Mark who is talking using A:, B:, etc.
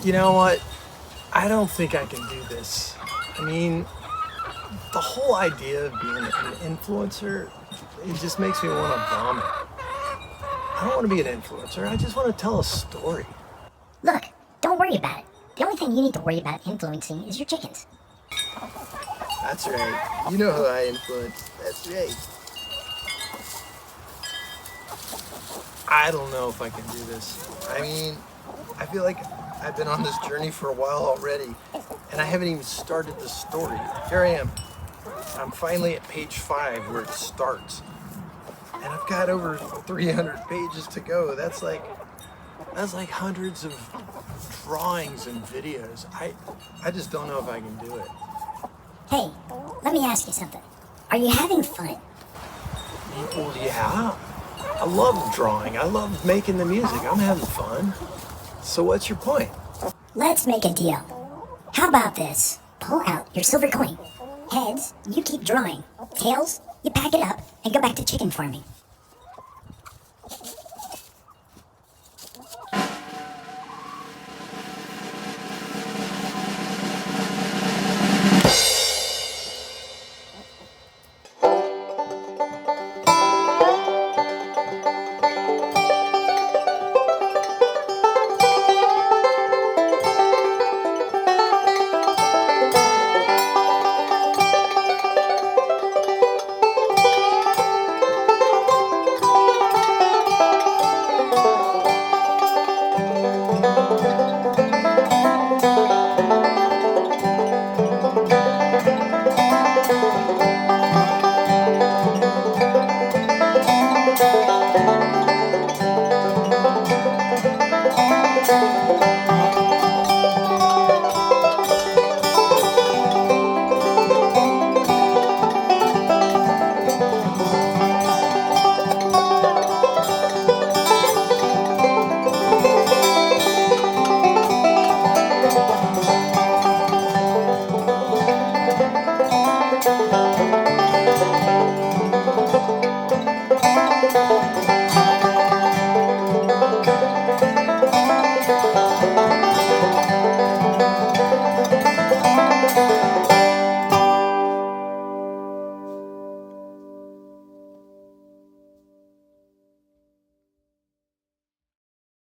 A: You know what? I don't think I can do this. I mean, the whole idea of being an influencer, it just makes me want to vomit. I don't want to be an influencer. I just want to tell a story.
B: Look, don't worry about it. The only thing you need to worry about influencing is your chickens.
A: That's right. You know who I influence. That's right. I don't know if I can do this. I mean, I feel like I've been on this journey for a while already, and I haven't even started the story. Here I am. I'm finally at page 5 where it starts. And I've got over 300 pages to go. That's like hundreds of drawings and videos. I just don't know if I can do it.
B: Hey, let me ask you something. Are you having fun?
A: Well, yeah. I love drawing. I love making the music. I'm having fun. So what's your point?
B: Let's make a deal. How about this? Pull out your silver coin. Heads, you keep drawing. Tails, you pack it up and go back to chicken farming.